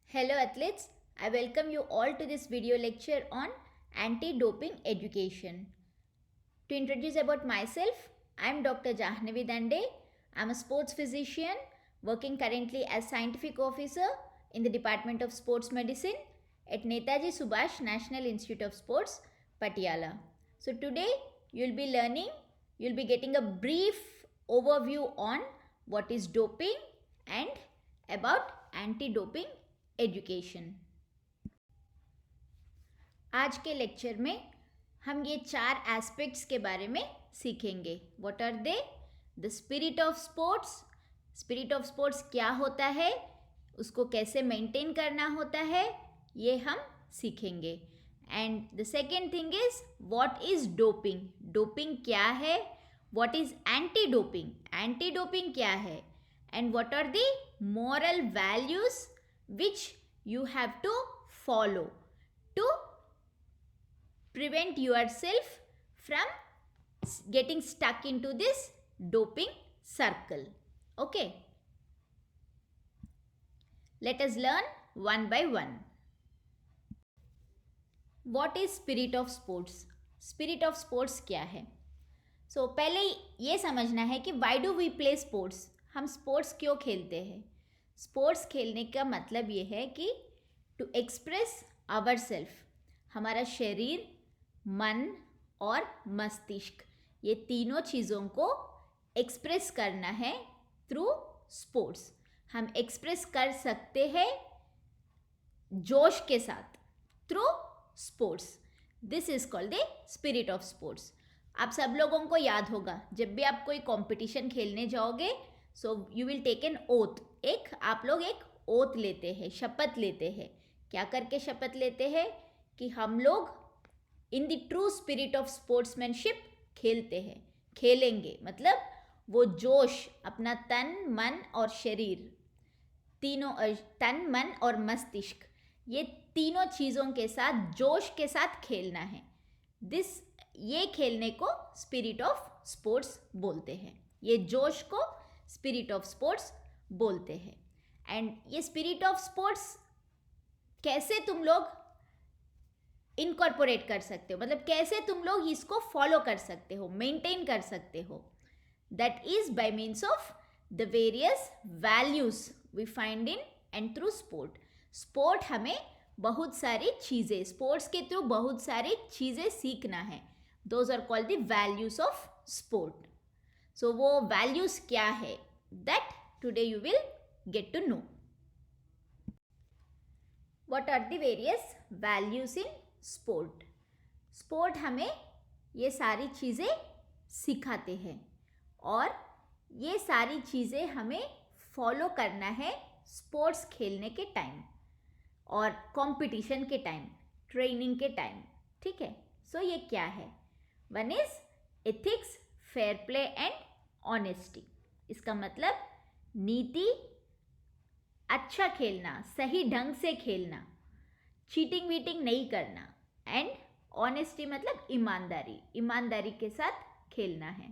Hello athletes, I welcome you all to this video lecture on anti-doping education. To introduce about myself, I am Dr. Jahnavi Dande. I am a sports physician working currently as scientific officer in the Department of Sports Medicine at Netaji Subhash National Institute of Sports, Patiala. So today you'll be getting a brief overview on what is doping and about anti-doping education. आज के lecture में हम ये 4 aspects के बारे में सीखेंगे। What are they? The spirit of sports. Spirit of sports क्या होता है, उसको कैसे मेंटेन करना होता है, ये हम सीखेंगे। And the second thing is what is doping. Doping क्या है? What is anti doping. Anti doping क्या है? And what are the moral values which you have to follow to prevent yourself from getting stuck into this doping circle. Okay, let us learn one by one. What is spirit of sports? Spirit of sports क्या है? So पहले ये समझना है कि why do we play sports? हम sports क्यों खेलते हैं? स्पोर्ट्स खेलने का मतलब ये है कि टू एक्सप्रेस आवर सेल्फ, हमारा शरीर, मन और मस्तिष्क, ये तीनों चीज़ों को एक्सप्रेस करना है थ्रू स्पोर्ट्स। हम एक्सप्रेस कर सकते हैं जोश के साथ through sports. This is called the spirit of sports. आप सब लोगों को याद होगा, जब भी आप कोई कंपटीशन खेलने जाओगे so you will take an oath. आप लोग एक ओथ लेते हैं, शपथ लेते हैं। क्या करके शपथ लेते हैं? कि हम लोग in the true spirit of sportsmanship खेलते हैं, खेलेंगे। मतलब वो जोश, अपना तन, मन और शरीर, तीनों, तन, मन और मस्तिष्क, ये तीनों चीज़ों के साथ जोश के साथ खेलना है। ये खेलने को स्पिरिट ऑफ स्पोर्ट्स बोलते हैं। ये जोश को स्पिरिट ऑफ स्पोर्ट्स बोलते हैं। एंड ये स्पिरिट ऑफ स्पोर्ट्स कैसे तुम लोग इनकॉर्पोरेट कर सकते हो, मतलब कैसे तुम लोग इसको फॉलो कर सकते हो, मेंटेन कर सकते हो? That is by means of the various values we find in and through sport. Sport हमें बहुत सारी चीज़ें, स्पोर्ट्स के थ्रू बहुत सारी चीज़ें सीखना है। Those are called the values of sport. So वो वैल्यूज क्या है, that today you will get to know. What are the various values in sport? Sport हमें ये सारी चीज़ें सिखाते हैं और ये सारी चीज़ें हमें फॉलो करना है स्पोर्ट्स खेलने के टाइम और कंपटीशन के टाइम, ट्रेनिंग के टाइम। ठीक है, सो ये क्या है? One is ethics, fair play and honesty. इसका मतलब नीति, अच्छा खेलना, सही ढंग से खेलना, चीटिंग वीटिंग नहीं करना। एंड ऑनेस्टी मतलब ईमानदारी, ईमानदारी के साथ खेलना है।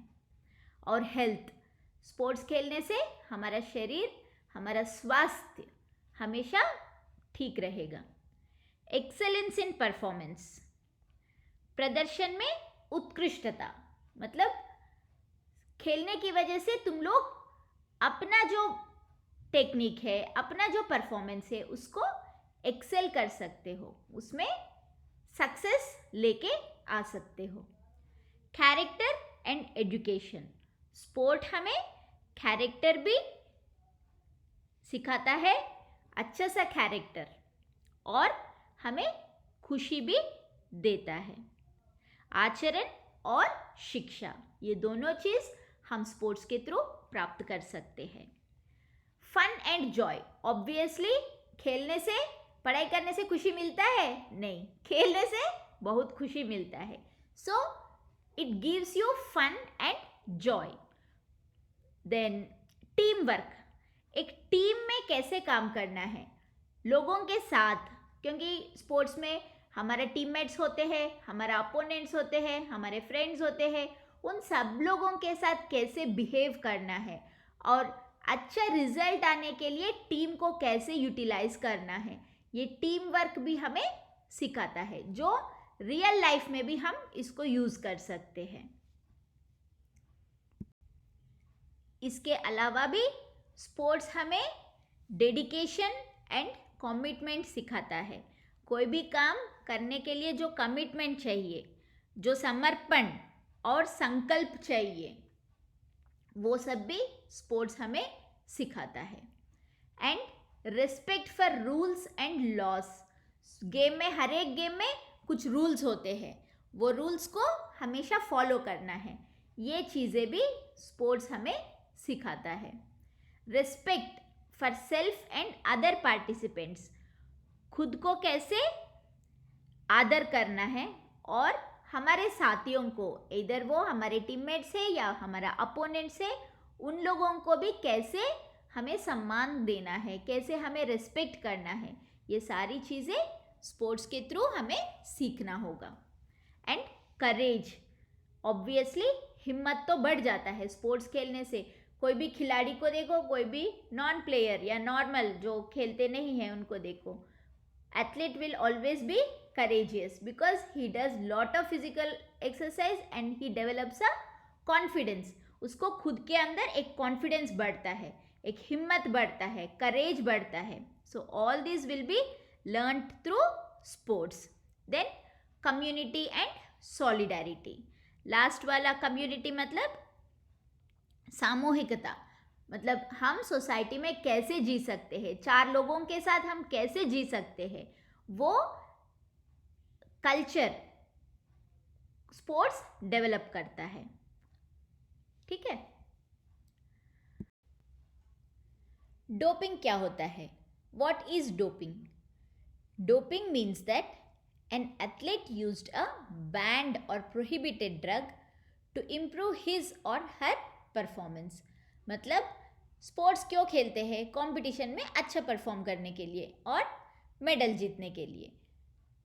और हेल्थ, स्पोर्ट्स खेलने से हमारा शरीर, हमारा स्वास्थ्य हमेशा ठीक रहेगा। एक्सेलेंस इन परफॉर्मेंस, प्रदर्शन में उत्कृष्टता, मतलब खेलने की वजह से तुम लोग अपना जो टेक्निक है, अपना जो परफॉर्मेंस है, उसको एक्सेल कर सकते हो, उसमें सक्सेस लेके आ सकते हो। कैरेक्टर एंड एजुकेशन, स्पोर्ट हमें कैरेक्टर भी सिखाता है, अच्छा सा कैरेक्टर, और हमें खुशी भी देता है। आचरण और शिक्षा, ये दोनों चीज़ हम स्पोर्ट्स के थ्रू प्राप्त कर सकते हैं। फन एंड जॉय, ऑब्वियसली खेलने से, पढ़ाई करने से खुशी मिलता है? नहीं, खेलने से बहुत खुशी मिलता है। So it gives you fun and joy. Then team work, एक टीम में कैसे काम करना है लोगों के साथ, क्योंकि स्पोर्ट्स में हमारे टीममेट्स होते हैं, हमारा अपोनेंट्स होते हैं, हमारे फ्रेंड्स होते हैं, उन सब लोगों के साथ कैसे बिहेव करना है। और अच्छा रिजल्ट आने के लिए टीम को कैसे यूटिलाइज करना है, ये टीम वर्क भी हमें सिखाता है, जो रियल लाइफ में भी हम इसको यूज कर सकते हैं। इसके अलावा भी स्पोर्ट्स हमें डेडिकेशन एंड कमिटमेंट सिखाता है। कोई भी काम करने के लिए जो कमिटमेंट चाहिए, जो समर्पण और संकल्प चाहिए, वो सब भी स्पोर्ट्स हमें सिखाता है। And respect for rules and loss, game में, हर एक गेम में कुछ रूल्स होते हैं, वो रूल्स को हमेशा फॉलो करना है, ये चीज़ें भी स्पोर्ट्स हमें सिखाता है। Respect for self and other participants, खुद को कैसे आदर करना है और हमारे साथियों को, इधर वो हमारे टीममेट्स है या हमारा अपोनेंट्स है, उन लोगों को भी कैसे हमें सम्मान देना है, कैसे हमें रिस्पेक्ट करना है, ये सारी चीज़ें स्पोर्ट्स के थ्रू हमें सीखना होगा। एंड करेज, ऑब्वियसली हिम्मत तो बढ़ जाता है स्पोर्ट्स खेलने से। कोई भी खिलाड़ी को देखो, कोई भी नॉन प्लेयर या नॉर्मल जो खेलते नहीं हैं उनको देखो, athlete will always be courageous because he does lot of physical exercise and he develops a confidence. उसको खुद के अंदर एक कॉन्फिडेंस बढ़ता है, एक हिम्मत बढ़ता है, करेज बढ़ता है. So all these will be learnt through sports. Then community and solidarity. Last वाला कम्युनिटी मतलब सामूहिकता, मतलब हम सोसाइटी में कैसे जी सकते हैं, चार लोगों के साथ हम कैसे जी सकते हैं, वो कल्चर स्पोर्ट्स डेवलप करता है. ठीक है. डोपिंग क्या होता है? What is doping? Doping means that an athlete used a banned or prohibited drug to improve his or her performance. मतलब स्पोर्ट्स क्यों खेलते हैं? कंपटीशन में अच्छा परफॉर्म करने के लिए और मेडल जीतने के लिए.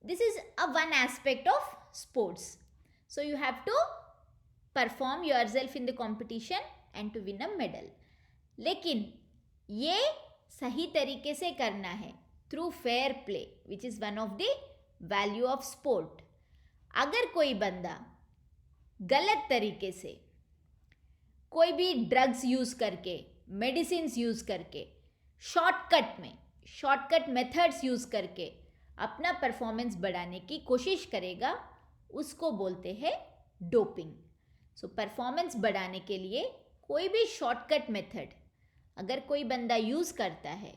This is a one aspect of sports. So you have to perform yourself in the competition and to win a medal. लेकिन ये सही तरीके से करना है through fair play, which is one of the value of sport. अगर कोई बंदा गलत तरीके से कोई भी ड्रग्स यूज़ करके, मेडिसिन्स यूज़ करके, शॉर्टकट मेथड्स यूज़ करके अपना परफॉर्मेंस बढ़ाने की कोशिश करेगा, उसको बोलते हैं डोपिंग. सो परफॉर्मेंस बढ़ाने के लिए कोई भी शॉर्टकट मेथड अगर कोई बंदा यूज़ करता है,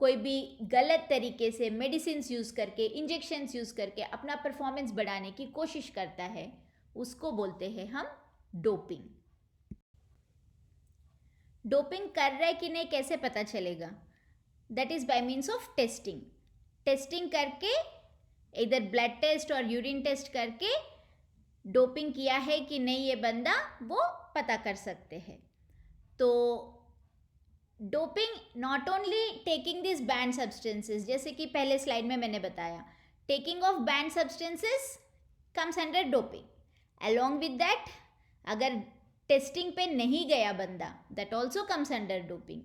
कोई भी गलत तरीके से मेडिसिन्स यूज़ करके, इंजेक्शंस यूज़ करके अपना परफॉर्मेंस बढ़ाने की कोशिश करता है, उसको बोलते हैं हम डोपिंग. डोपिंग कर रहा है कि नहीं कैसे पता चलेगा? That is by means of testing. Testing करके, इधर ब्लड टेस्ट और यूरिन टेस्ट करके डोपिंग किया है कि नहीं ये बंदा, वो पता कर सकते हैं. तो doping not only taking this band substances, जैसे कि पहले स्लाइड में मैंने बताया, taking of band substances comes under doping. Along with that अगर टेस्टिंग पे नहीं गया बंदा, that also comes under doping.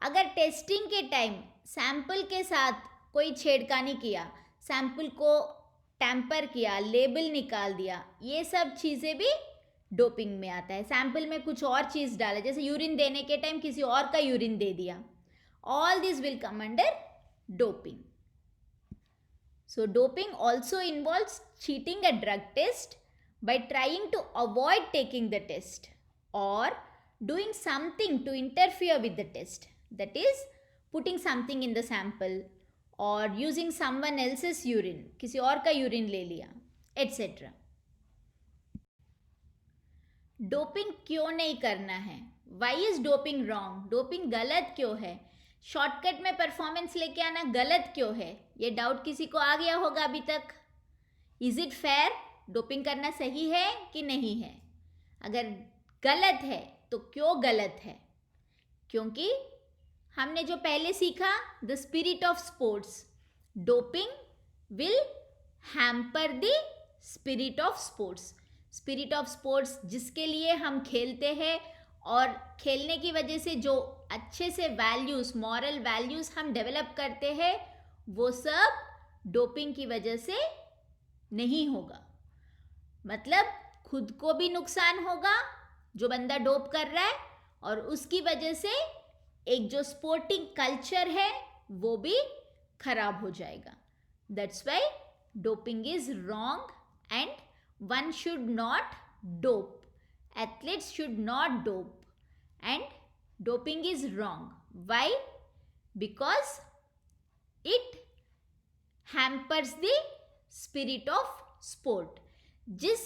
अगर टेस्टिंग के टाइम सैंपल के साथ कोई छेड़खानी किया, सैंपल को टैम्पर किया, लेबल निकाल दिया, ये सब चीज़ें भी डोपिंग में आता है. सैंपल में कुछ और चीज़ डाला, जैसे यूरिन देने के टाइम किसी और का यूरिन दे दिया, all this will come under doping. So doping also involves cheating a drug test by trying to avoid taking the test or doing something to interfere with the test, that is putting something in the sample or using someone else's urine, किसी और का urine ले लिया, etc. Doping क्यों नहीं करना है? Why is doping wrong? Doping गलत क्यों है? शॉर्टकट में परफॉर्मेंस लेके आना गलत क्यों है? ये डाउट किसी को आ गया होगा अभी तक. Is it fair? डोपिंग करना सही है कि नहीं है? अगर गलत है तो क्यों गलत है? क्योंकि हमने जो पहले सीखा, the spirit of sports, doping will hamper the spirit of sports. Spirit of sports जिसके लिए हम खेलते हैं और खेलने की वजह से जो अच्छे से वैल्यूज़, मॉरल वैल्यूज़ हम डेवलप करते हैं, वो सब डोपिंग की वजह से नहीं होगा. मतलब खुद को भी नुकसान होगा जो बंदा डोप कर रहा है, और उसकी वजह से एक जो स्पोर्टिंग कल्चर है वो भी खराब हो जाएगा. That's Y doping is wrong and one should not dope. Athletes should not dope, and doping is wrong. Why? Because it hampers the spirit of sport. जिस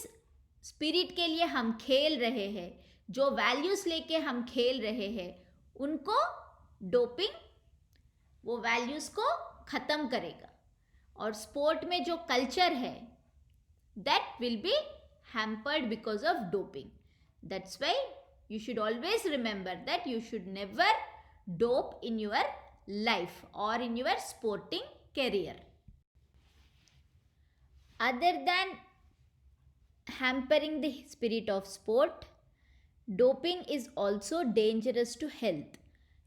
स्पिरिट के लिए हम खेल रहे हैं, जो वैल्यूज़ लेके हम खेल रहे हैं, उनको डोपिंग वो वैल्यूज़ को ख़त्म करेगा. और स्पोर्ट में जो कल्चर है that will be hampered because of doping. That's why you should always remember that you should never dope in your life or in your sporting career. Other than hampering the spirit of sport, doping is also dangerous to health.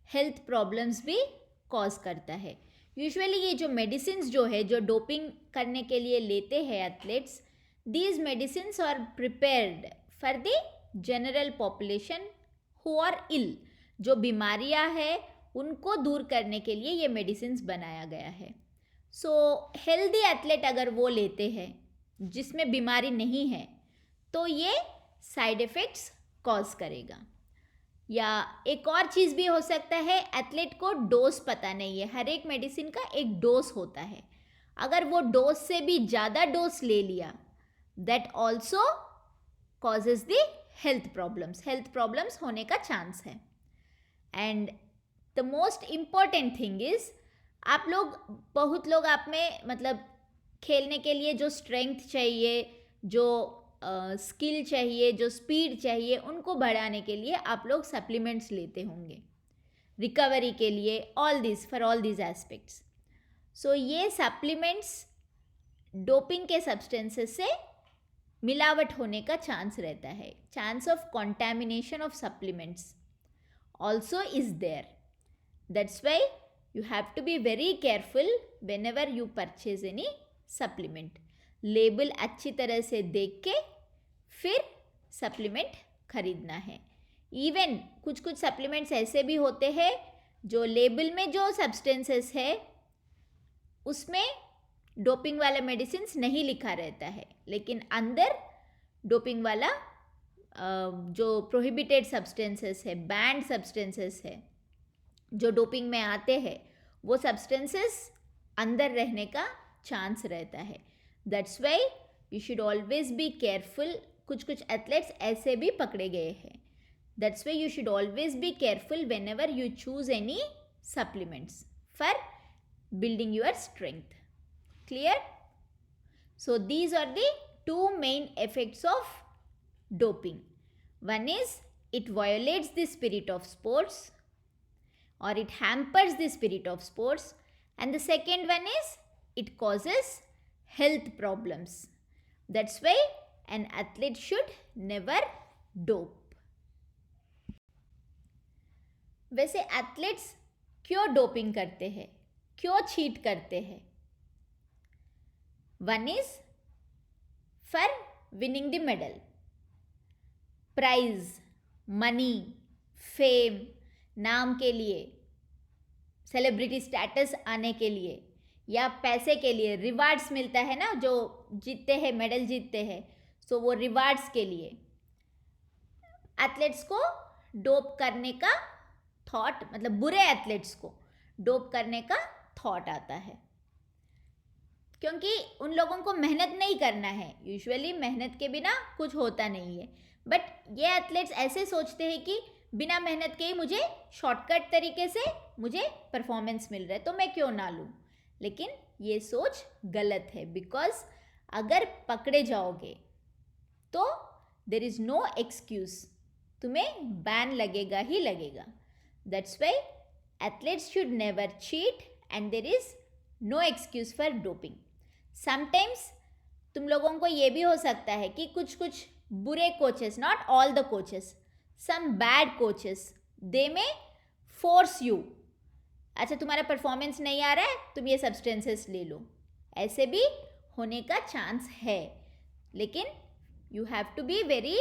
Health problems भी cause करता है. Usually ये जो medicines जो है, जो doping करने के लिए लेते हैं athletes, these medicines are prepared for the general population who are ill. जो बीमारियां हैं उनको दूर करने के लिए ये मेडिसिन्स बनाया गया है. सो हेल्दी एथलीट अगर वो लेते हैं जिसमें बीमारी नहीं है, तो ये साइड इफ़ेक्ट्स कॉज करेगा. या एक और चीज़ भी हो सकता है, एथलीट को डोज पता नहीं है. हर एक मेडिसिन का एक डोज होता है. अगर वो डोज से भी ज़्यादा डोज ले लिया, that also causes the health problems होने का चांस है. And the most important thing is, आप लोग, बहुत लोग आप में मतलब खेलने के लिए जो स्ट्रेंथ चाहिए, जो स्किल चाहिए, जो स्पीड चाहिए, उनको बढ़ाने के लिए आप लोग सप्लीमेंट्स लेते होंगे रिकवरी के लिए, फॉर ऑल दीज एस्पेक्ट्स. सो ये सप्लीमेंट्स डोपिंग के सब्सटेंसेस से मिलावट होने का चांस रहता है. Chance of contamination of supplements also is there. That's why you have to be very careful whenever you purchase any supplement. Label अच्छी तरह से देख के फिर सप्लीमेंट खरीदना है. इवन कुछ सप्लीमेंट्स ऐसे भी होते हैं जो लेबल में जो सब्सटेंसेस है उसमें डोपिंग वाला मेडिसिन्स नहीं लिखा रहता है, लेकिन अंदर डोपिंग वाला जो प्रोहिबिटेड सब्सटेंसेस है, बैंड सब्सटेंसेस है, जो डोपिंग में आते हैं, वो सब्सटेंसेस अंदर रहने का चांस रहता है. That's why you should always be careful. कुछ एथलेट्स ऐसे भी पकड़े गए हैं. That's why you should always be careful whenever you choose any supplements for building your strength. Clear? So these are the two main effects of doping. One is it violates the spirit of sports, or it hampers the spirit of sports, and the second one is it causes health problems. That's why an athlete should never dope. वैसे athletes क्यों doping करते हैं, क्यों cheat करते हैं? One is for winning the medal, prize, money, fame, नाम के लिए, सेलिब्रिटी स्टेटस आने के लिए, या पैसे के लिए. रिवार्ड्स मिलता है ना, जो जीतते हैं, मेडल जीतते हैं, सो वो रिवार्ड्स के लिए एथलीट्स को डोप करने का थॉट, मतलब बुरे एथलीट्स को डोप करने का थॉट आता है, क्योंकि उन लोगों को मेहनत नहीं करना है. यूजुअली मेहनत के बिना कुछ होता नहीं है, बट ये एथलीट्स ऐसे सोचते हैं कि बिना मेहनत के ही मुझे शॉर्टकट तरीके से मुझे परफॉर्मेंस मिल रहा है, तो मैं क्यों ना लूँ. लेकिन ये सोच गलत है, बिकॉज अगर पकड़े जाओगे तो देर इज़ नो एक्सक्यूज़, तुम्हें बैन लगेगा ही लगेगा. That's why athletes should never cheat and there is no excuse for doping. Sometimes तुम लोगों को ये भी हो सकता है कि कुछ बुरे coaches, not all the coaches, some bad coaches, they may force you, अच्छा तुम्हारा परफॉर्मेंस नहीं आ रहा है, तुम ये सब्सटेंसेस ले लो, ऐसे भी होने का चांस है. लेकिन you have to be very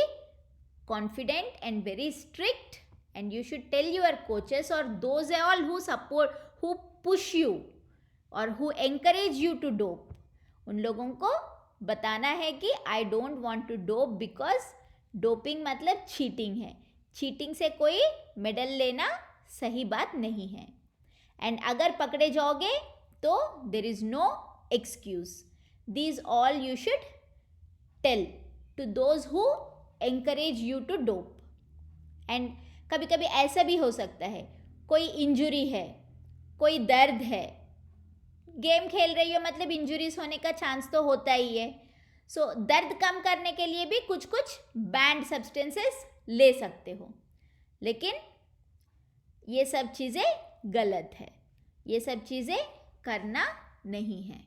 confident and very strict, and you should tell your coaches और those all who support, who push you और who encourage you to dope. उन लोगों को बताना है कि I don't want to dope because doping मतलब cheating है. चीटिंग से कोई मेडल लेना सही बात नहीं है. एंड अगर पकड़े जाओगे तो there is no excuse. These all you should tell to those who encourage you to dope. एंड कभी कभी ऐसा भी हो सकता है, कोई इंजुरी है, कोई दर्द है, गेम खेल रही हो मतलब इंजुरीज होने का चांस तो होता ही है. सो दर्द कम करने के लिए भी कुछ कुछ बैंड सब्सटेंसेस ले सकते हो, लेकिन ये सब चीज़ें गलत है, ये सब चीज़ें करना नहीं है.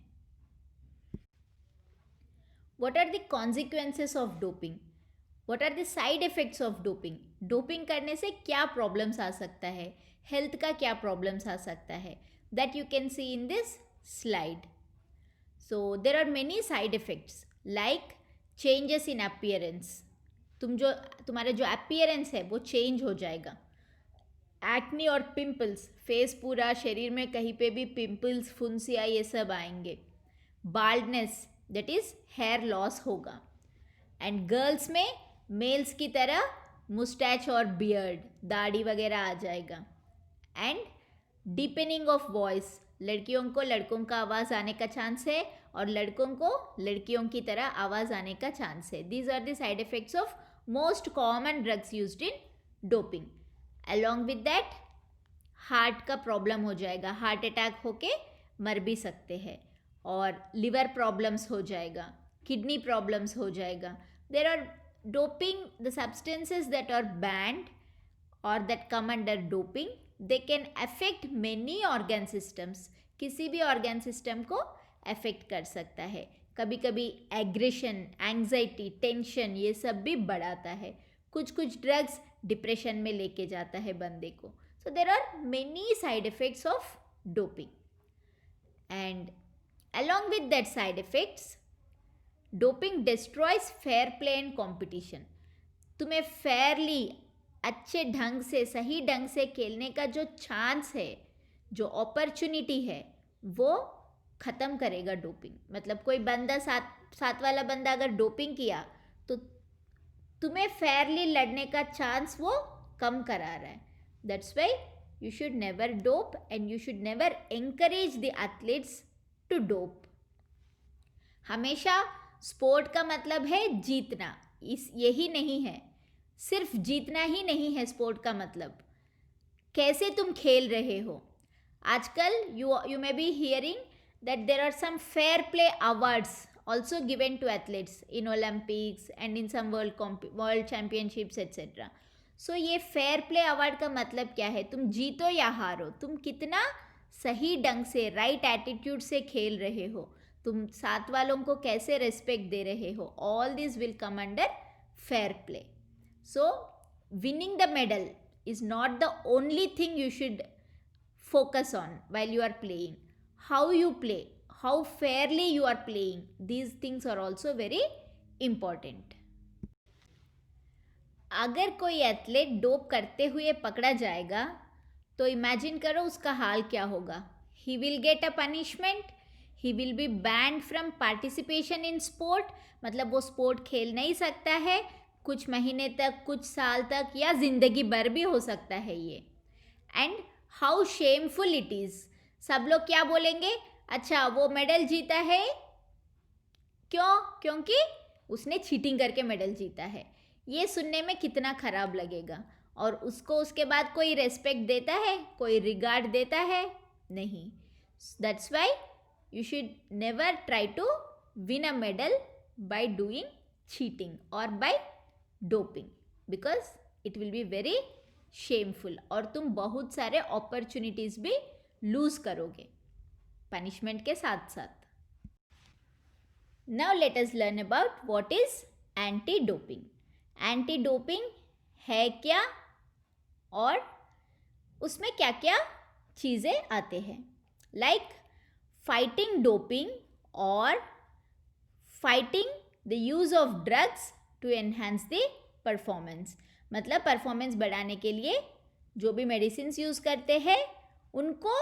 What are the consequences of doping? What are the side effects of doping? Doping करने से क्या प्रॉब्लम्स आ सकता है, हेल्थ का क्या प्रॉब्लम्स आ सकता है, that you can see in this slide. So there are many side effects like changes in appearance. तुम्हारा जो अपीयरेंस है वो चेंज हो जाएगा. एक्नी और पिंपल्स, फेस पूरा शरीर में कहीं पे भी पिंपल्स, फुंसिया ये सब आएंगे. Baldness that is here loss होगा. एंड गर्ल्स में मेल्स की तरह मुस्टैच और बियर्ड, दाढ़ी वगैरह आ जाएगा. एंड डीपनिंग ऑफ वॉइस, लड़कियों को लड़कों का आवाज़ आने का चांस है और लड़कों को लड़कियों की तरह आवाज़ आने का चांस है. These are the side effects of most common drugs used in doping. Along with that heart का प्रॉब्लम हो जाएगा, हार्ट अटैक होके मर भी सकते हैं. और लिवर प्रॉब्लम्स हो जाएगा, किडनी प्रॉब्लम्स हो जाएगा. There are doping, the substances that are banned और that come under doping, they can affect many organ systems. किसी भी ऑर्गन सिस्टम को अफेक्ट कर सकता है. कभी कभी एग्रेशन, एंग्जाइटी, टेंशन ये सब भी बढ़ाता है. कुछ कुछ ड्रग्स डिप्रेशन में लेके जाता है बंदे को. So there are many side effects of doping. And along with that side effects, doping destroys fair play and competition. तुम्हें फेयरली, अच्छे ढंग से, सही ढंग से खेलने का जो चांस है, जो अपॉर्चुनिटी है, वो ख़त्म करेगा डोपिंग. मतलब कोई बंदा साथ वाला बंदा अगर डोपिंग किया तो तुम्हें फेयरली लड़ने का चांस वो कम करा रहा है. That's why you should never dope and you should never encourage the athletes to dope. हमेशा स्पोर्ट का मतलब है जीतना, यही नहीं है. सिर्फ जीतना ही नहीं है स्पोर्ट का मतलब, कैसे तुम खेल रहे हो. आजकल you may be hearing that there are some fair play awards also given to athletes in Olympics and in some world championships etcetera. So ये फेयर प्ले अवार्ड का मतलब क्या है, तुम जीतो या हारो, तुम कितना सही ढंग से, राइट एटीट्यूड से खेल रहे हो, तुम साथ वालों को कैसे रिस्पेक्ट दे रहे हो, all this will come under fair play. So winning the medal is not the only thing you should focus on while you are playing. How you play, how fairly you are playing, these things are also very important. अगर कोई athlete dope करते हुए पकड़ा जाएगा तो imagine करो उसका हाल क्या होगा. He will get a punishment, he will be banned from participation in sport. मतलब वो स्पोर्ट खेल नहीं सकता है कुछ महीने तक, कुछ साल तक, या ज़िंदगी भर भी हो सकता है ये. And how shameful it is. सब लोग क्या बोलेंगे, अच्छा वो मेडल जीता है, क्यों, क्योंकि उसने चीटिंग करके मेडल जीता है. ये सुनने में कितना ख़राब लगेगा. और उसको उसके बाद कोई रेस्पेक्ट देता है, कोई रिगार्ड देता है, नहीं. That's why you should never try to win a medal by doing cheating और by doping, because it will be very shameful. और तुम बहुत सारे अपॉर्चुनिटीज़ भी लूज करोगे पनिशमेंट के साथ साथ. Now let us learn about what is anti doping. Anti doping है क्या और उसमें क्या क्या चीज़ें आते हैं, लाइक फाइटिंग डोपिंग और fighting the use of drugs to enhance the performance. मतलब परफॉर्मेंस बढ़ाने के लिए जो भी मेडिसिन यूज़ करते हैं उनको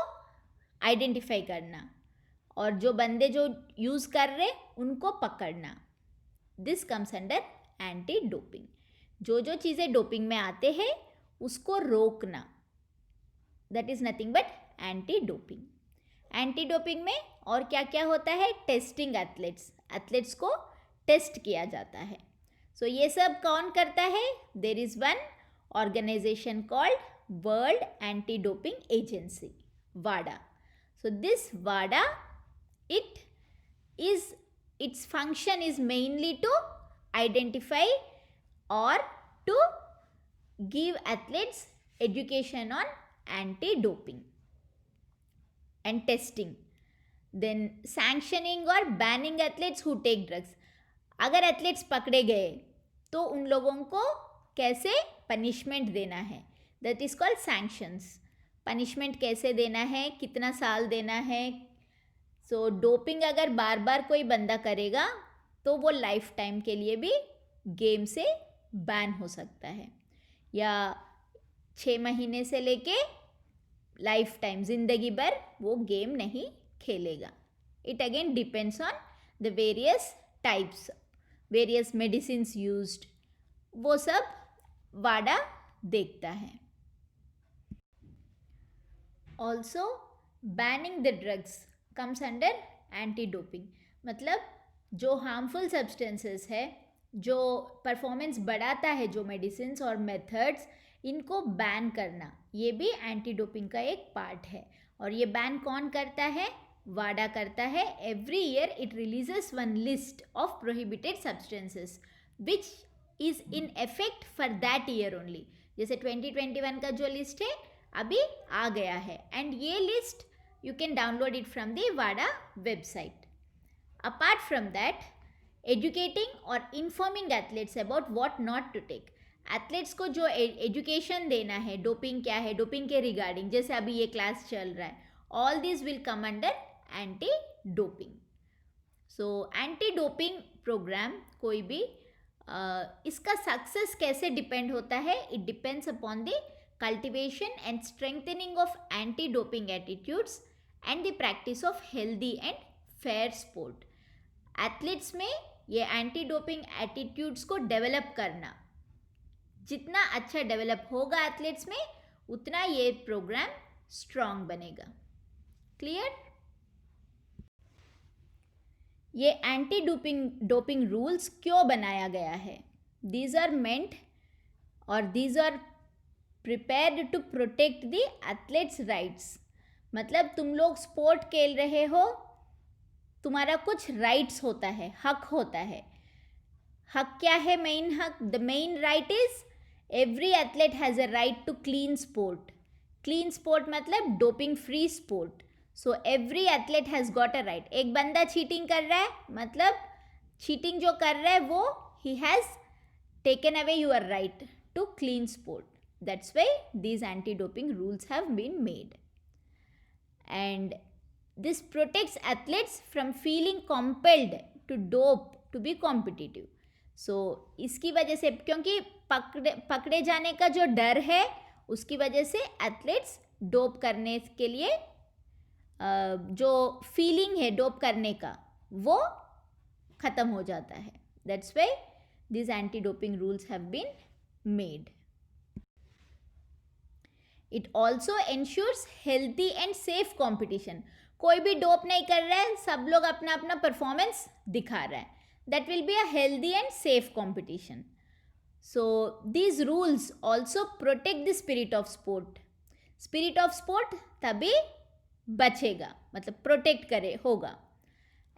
आइडेंटिफाई करना और जो बंदे जो यूज़ कर रहे उनको पकड़ना। This comes under anti doping. जो जो चीज़ें डोपिंग में आते हैं उसको रोकना, that is nothing but anti doping. Anti doping में और क्या क्या होता है, टेस्टिंग एथलीट्स को टेस्ट किया जाता है। सो ये सब कौन करता है, there is one organization called World Anti Doping Agency, वाडा। So this WADA, its function is mainly to identify or to give athletes education on anti-doping and testing, then sanctioning or banning athletes who take drugs. अगर athletes पकड़े गए तो उन लोगों को कैसे punishment देना है, that is called sanctions. Punishment कैसे देना है, कितना साल देना है। सो डोपिंग अगर बार बार कोई बंदा करेगा तो वो लाइफ टाइम के लिए भी गेम से बैन हो सकता है, या 6 महीने से लेके लाइफ टाइम ज़िंदगी भर वो गेम नहीं खेलेगा। It again depends on the various types, various medicines used, वो सब वाडा देखता है। Also banning the drugs comes under anti doping. मतलब जो हार्मफुल सब्सटेंसेस है, जो परफॉर्मेंस बढ़ाता है, जो मेडिसिन्स और मेथड्स, इनको बैन करना, ये भी एंटी डोपिंग का एक पार्ट है। और ये बैन कौन करता है, वाडा करता है। Every year it releases one list of prohibited substances which is in effect for that year only. जैसे 2021 का जो लिस्ट है अभी आ गया है, एंड ये list you can download it from the वाडा website. Apart from that, educating और informing athletes about what not to take. Athletes को जो एजुकेशन देना है, डोपिंग क्या है, डोपिंग के रिगार्डिंग, जैसे अभी ये क्लास चल रहा है, all this will come under anti doping. So anti doping program कोई भी इसका सक्सेस कैसे डिपेंड होता है, it depends upon the cultivation and strengthening of anti-doping attitudes and the practice of healthy and fair sport. Athletes में ये anti doping attitudes को develop करना, जितना अच्छा डेवलप होगा एथलीट्स में उतना ये प्रोग्राम स्ट्रॉन्ग बनेगा। क्लियर? ये एंटी डोपिंग रूल्स क्यों बनाया गया है? दीज आर मेंट और these are prepared to protect the athletes rights. मतलब तुम लोग स्पोर्ट खेल रहे हो, तुम्हारा कुछ राइट्स होता है, हक होता है। हक क्या है? मेन हक, the main right is every athlete has a right to clean sport. Clean sport मतलब doping free sport. So every athlete has got a right. एक बंदा चीटिंग कर रहा है, मतलब चीटिंग जो कर रहा है वो ही has taken away your right to clean sport. That's why these anti-doping rules have been made. And this protects athletes from feeling compelled to dope to be competitive. So इसकी वजह से, क्योंकि पकड़े जाने का जो डर है उसकी वजह से एथलीट्स डोप करने के लिए जो फीलिंग है डोप करने का वो ख़त्म हो जाता है. That's why these anti-doping rules have been made. It also ensures healthy and safe competition. कोई भी डोप नहीं कर रहा है, सब लोग अपना अपना परफॉर्मेंस दिखा रहा है. That will be a healthy and safe competition. So these rules also protect the spirit of sport. Spirit of sport तभी बचेगा, मतलब प्रोटेक्ट करे होगा.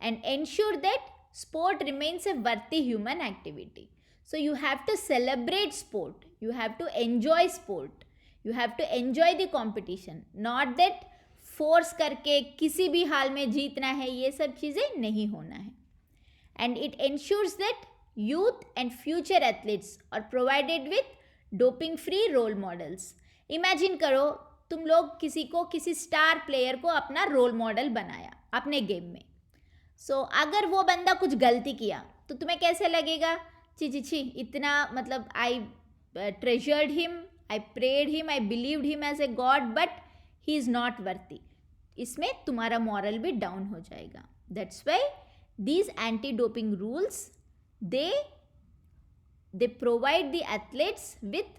And ensure that sport remains a worthy human activity. So you have to celebrate sport. You have to enjoy sport. You have to enjoy the competition. Not that force करके किसी भी हाल में जीतना है, ये सब चीज़ें नहीं होना है. And it ensures that youth and future athletes are provided with doping free role models. Imagine करो तुम लोग किसी स्टार प्लेयर को अपना रोल मॉडल बनाया अपने गेम में. सो अगर वो बंदा कुछ गलती किया तो तुम्हें कैसे लगेगा? छी, इतना मतलब I treasured him, I prayed him, I believed him as a god, but he is not worthy. इसमें तुम्हारा मॉरल भी डाउन हो जाएगा. That's why these anti-doping rules, they provide the athletes with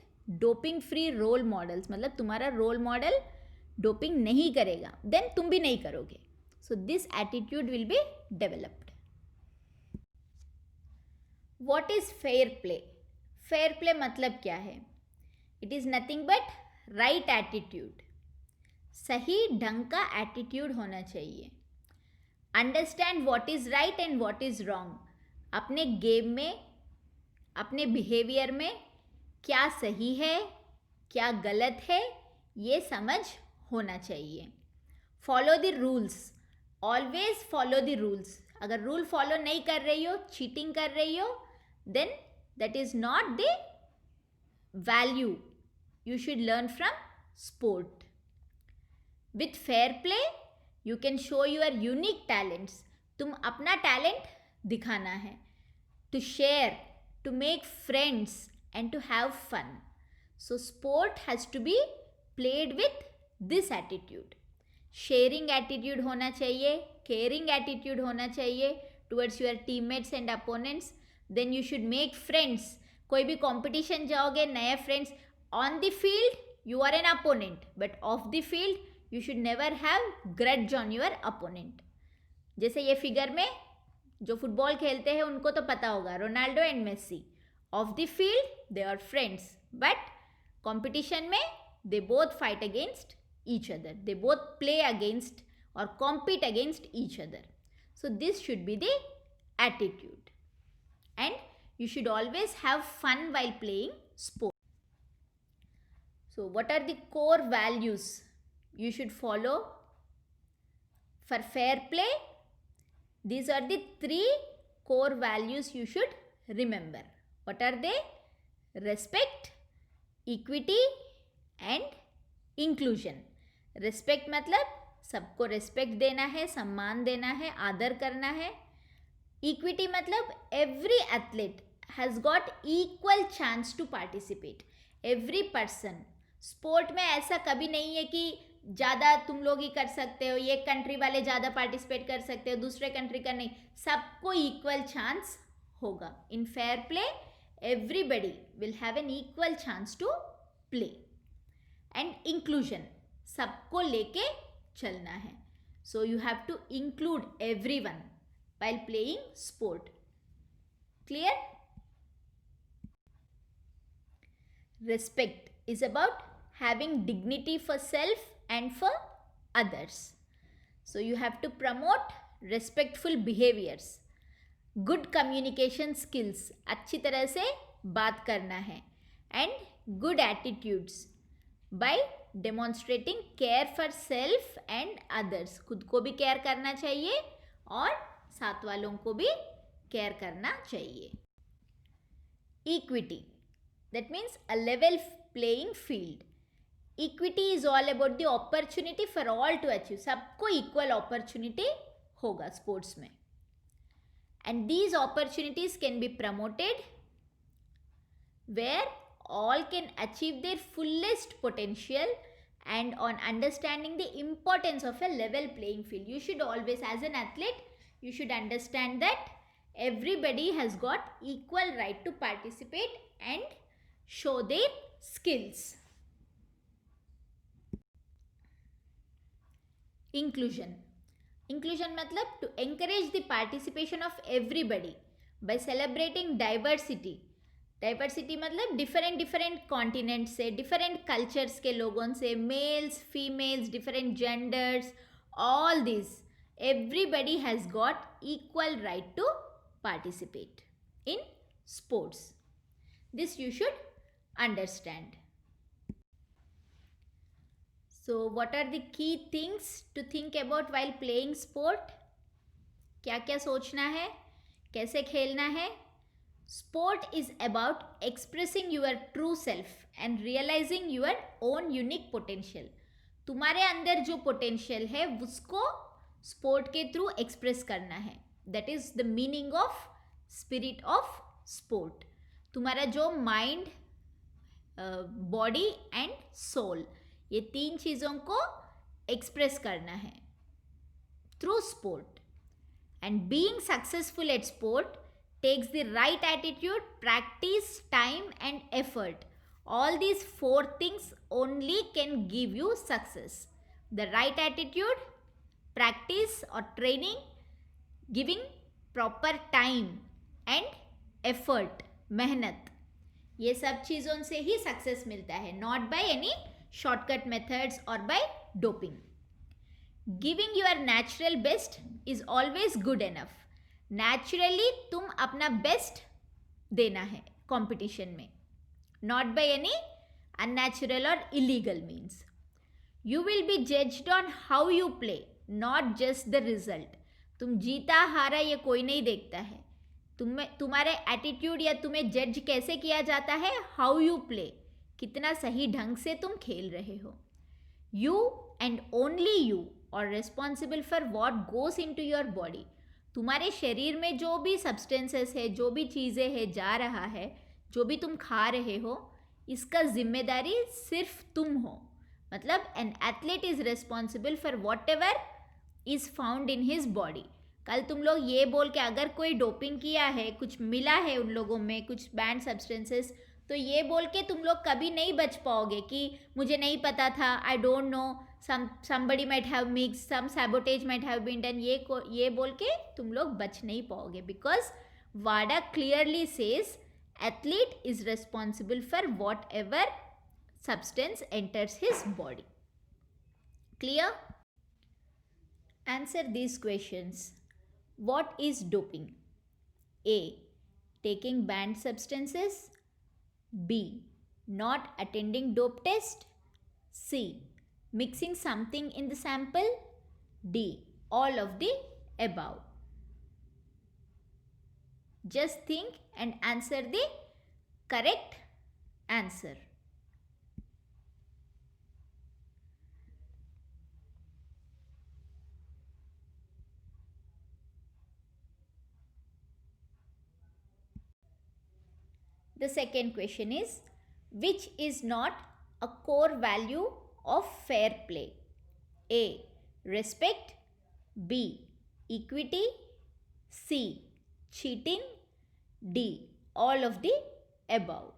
doping free role models. मतलब तुम्हारा role model doping नहीं करेगा, then तुम भी नहीं करोगे. So this attitude will be developed. What is fair play? Fair play मतलब क्या है? It is nothing but right attitude. सही ढंग का एटीट्यूड होना चाहिए. Understand what is right and what is wrong. अपने गेम में, अपने बिहेवियर में क्या सही है, क्या गलत है, ये समझ होना चाहिए. Follow the rules. Always follow the rules. अगर रूल फॉलो नहीं कर रही हो, चीटिंग कर रही हो, then that is not the value you should learn from sport. With fair play you can show your unique talents. तुम अपना टैलेंट दिखाना है. To share, to make friends and to have fun. So sport has to be played with this attitude. Sharing attitude होना चाहिए, caring attitude होना चाहिए towards your teammates and opponents. Then you should make friends. कोई भी competition जाओगे, नए friends. On the field you are an opponent, but off the field you should never have grudge on your opponent. जैसे ये figure में जो football खेलते हैं उनको तो पता होगा, Ronaldo and Messi. Off the field they are friends, but competition में they both fight against each other. They both play against और compete against each other. So this should be the attitude. And you should always have fun while playing sport. So what are the core values you should follow for fair play? These are the 3 core values you should remember. What are they? Respect, equity and inclusion. Respect मतलब सबको respect देना है, सम्मान देना है, आदर करना है. Equity मतलब every athlete has got equal chance to participate. Every person. Sport में ऐसा कभी नहीं है कि ज़्यादा तुम लोग ही कर सकते हो, ये कंट्री वाले ज़्यादा पार्टिसिपेट कर सकते हो, दूसरे कंट्री का नहीं. सबको इक्वल चांस होगा. In fair play everybody will have an equal chance to play. And inclusion, सबको लेके चलना है. So you have to include everyone while playing sport. Clear? Respect is about having dignity for self and for others. So you have to promote respectful behaviors, good communication skills, अच्छी तरह से बात करना है, and good attitudes by demonstrating care for self and others. खुद को भी care करना चाहिए और साथ वालों को भी केयर करना चाहिए. Equity, that means a level playing field. Equity is all about the opportunity for all to achieve. सबको equal opportunity होगा sports में. And these opportunities can be promoted where all can achieve their fullest potential and on understanding the importance of a level playing field. You should always, as an athlete, you should understand that everybody has got equal right to participate and show their skills. Inclusion. Inclusion मतलब to encourage the participation of everybody by celebrating diversity. Diversity मतलब different continents से, different cultures के लोगों से, males, females, different genders, all these. Everybody has got equal right to participate in sports. This you should understand. So what are the key things to think about while playing sport? क्या क्या सोचना है, कैसे खेलना है? Sport is about expressing your true self and realizing your own unique potential. तुम्हारे अंदर जो पोटेंशियल है उसको स्पोर्ट के थ्रू एक्सप्रेस करना है. That is the meaning of spirit of sport. तुम्हारा जो माइंड, बॉडी एंड सोल, ये तीन चीज़ों को एक्सप्रेस करना है through sport. And being successful at sport takes the right attitude, practice, time and effort. All these four things only can give you success. The right attitude, practice or training, giving proper time and effort, मेहनत, ये सब चीज़ों से ही success मिलता है, not by any shortcut methods और by doping. Giving your natural best is always good enough. Naturally तुम अपना बेस्ट देना है कंपटीशन में, नॉट बाय एनी अननेचुरल और illegal means. You will be judged on how you play, not just the result. तुम जीता हारा ये कोई नहीं देखता है. तुम्हारे एटीट्यूड या तुम्हें जज कैसे किया जाता है, हाउ यू प्ले, कितना सही ढंग से तुम खेल रहे हो. You and only you are responsible for what goes into your body. तुम्हारे शरीर में जो भी सब्सटेंसेस है, जो भी चीज़ें हैं जा रहा है, जो भी तुम खा रहे हो, इसका जिम्मेदारी सिर्फ तुम हो. मतलब an athlete is responsible for what ever is found in his body. कल तुम लोग ये बोल के अगर कोई डोपिंग किया है, कुछ मिला है उन लोगों में, कुछ बैंड सब्सटेंसेस, तो ये बोल के तुम लोग कभी नहीं बच पाओगे कि मुझे नहीं पता था, I don't know, somebody might have mixed, some sabotage might have been done, ये बोल के तुम लोग बच नहीं पाओगे. Because Wada clearly says athlete is responsible for whatever substance enters his body. Clear? Answer these questions. What is doping? A. Taking banned substances. B. Not attending dope test. C. Mixing something in the sample. D. All of the above. Just think and answer the correct answer. The second question is, which is not a core value of fair play? A. Respect. B. Equity. C. Cheating. D. All of the above.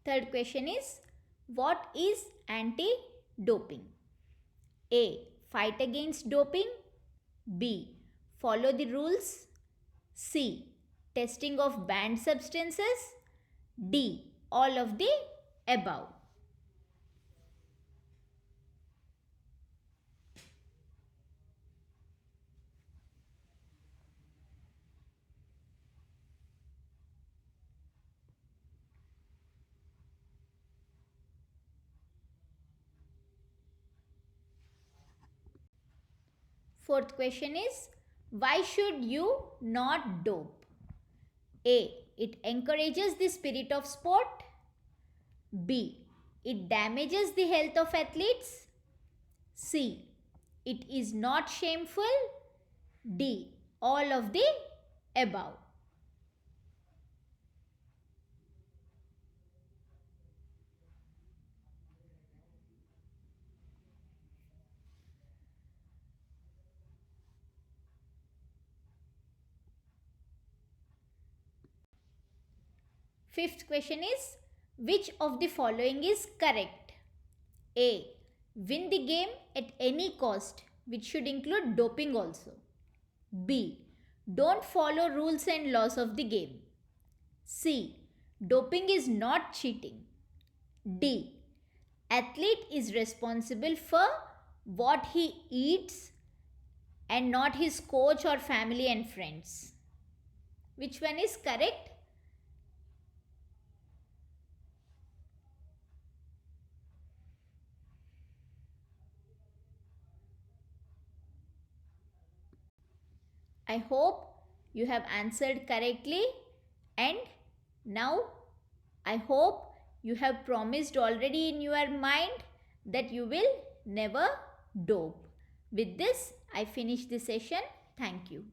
Third question is, what is anti-doping? A. Fight against doping. B. Follow the rules. C. Testing of banned substances. D. All of the above. Fourth question is, why should you not dope? A. It encourages the spirit of sport. B. It damages the health of athletes. C. It is not shameful. D. All of the above. Fifth question is, which of the following is correct? A. Win the game at any cost, which should include doping also. B. Don't follow rules and laws of the game. C. Doping is not cheating. D. Athlete is responsible for what he eats and not his coach or family and friends. Which one is correct? I hope you have answered correctly, and now I hope you have promised already in your mind that you will never dope. With this, I finish the session. Thank you.